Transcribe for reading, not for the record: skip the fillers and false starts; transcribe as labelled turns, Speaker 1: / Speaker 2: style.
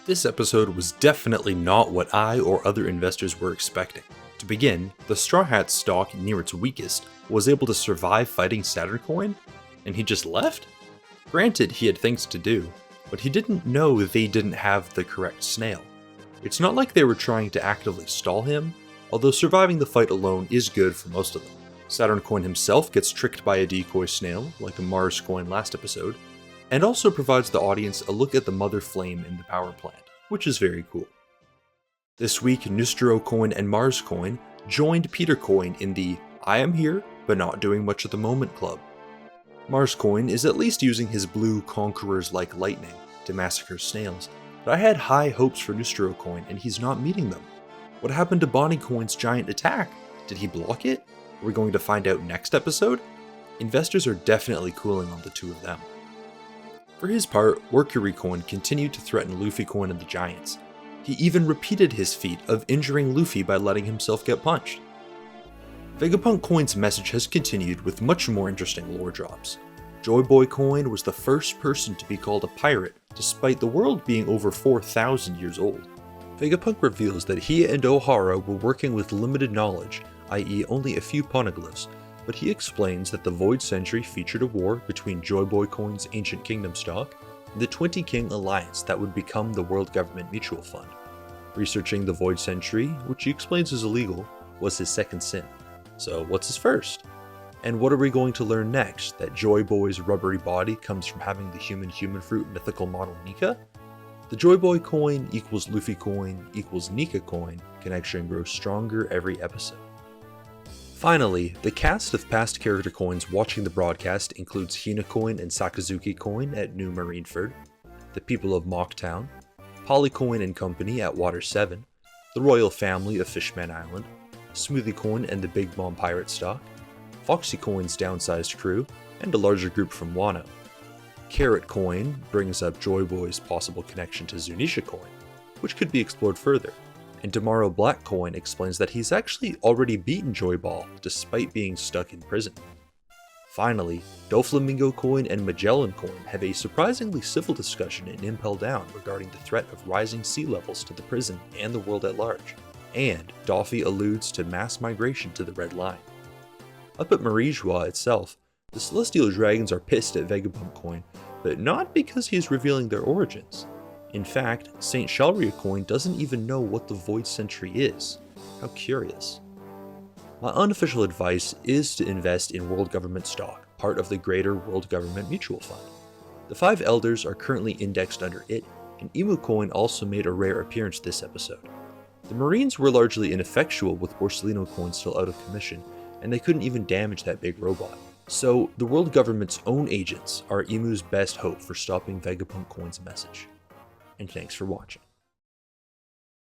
Speaker 1: This episode was definitely not what I or other investors were expecting. To begin, the Straw Hat stock near its weakest was able to survive fighting Saturncoin, and he just left? Granted, he had things to do, but he didn't know they didn't have the correct snail. It's not like they were trying to actively stall him, although surviving the fight alone is good for most of them. Saturncoin himself gets tricked by a decoy snail, like a Mars coin last episode, and also provides the audience a look at the mother flame in the power plant, which is very cool. This week, Saturncoin and Mars coin joined Peter coin in the I am here, but not doing much at the moment club. Mars coin is at least using his blue conquerors like lightning to massacre snails, but I had high hopes for Saturncoin and he's not meeting them. What happened to Bonnie coin's giant attack? Did he block it? Are we going to find out next episode? Investors are definitely cooling on the two of them. For his part, Mercury coin continued to threaten Luffy coin and the Giants. He even repeated his feat of injuring Luffy by letting himself get punched. Vegapunkcoin's message has continued with much more interesting lore drops. Joyboy coin was the first person to be called a pirate, despite the world being over 4,000 years old. Vegapunk reveals that he and Ohara were working with limited knowledge, i.e. only a few poneglyphs, but he explains that the Void Century featured a war between Joyboy coin's Ancient Kingdom stock and the 20 King Alliance that would become the World Government Mutual Fund. Researching the Void Century, which he explains is illegal, was his second sin. So what's his first? And what are we going to learn next? That Joyboy's rubbery body comes from having the human fruit mythical model Nika? The Joyboy coin equals Luffy coin equals Nika coin connection grows stronger every episode. Finally, the cast of past character coins watching the broadcast includes Hina coin and Sakazuki coin at New Marineford, the people of Mocktown, Polycoin and Company at Water 7, the royal family of Fishman Island, Smoothie coin and the Big Mom pirate stock, Foxy coin's downsized crew, and a larger group from Wano. Carrot coin brings up Joyboy's possible connection to Zunisha coin, which could be explored further. And Tomorrow Black coin explains that he's actually already beaten Joyball despite being stuck in prison. Finally, Doflamingo coin and Magellan coin have a surprisingly civil discussion in Impel Down regarding the threat of rising sea levels to the prison and the world at large, and Doffy alludes to mass migration to the Red Line. Up at Marijua itself, the Celestial Dragons are pissed at Vegapunkcoin, but not because he is revealing their origins. In fact, St. Shalria coin doesn't even know what the Void Century is. How curious. My unofficial advice is to invest in World Government stock, part of the greater World Government Mutual Fund. The 5 elders are currently indexed under it, and Emu coin also made a rare appearance this episode. The Marines were largely ineffectual with Borsellino coin still out of commission, and they couldn't even damage that big robot. So, the World Government's own agents are Emu's best hope for stopping Vegapunkcoin's message. And thanks for watching.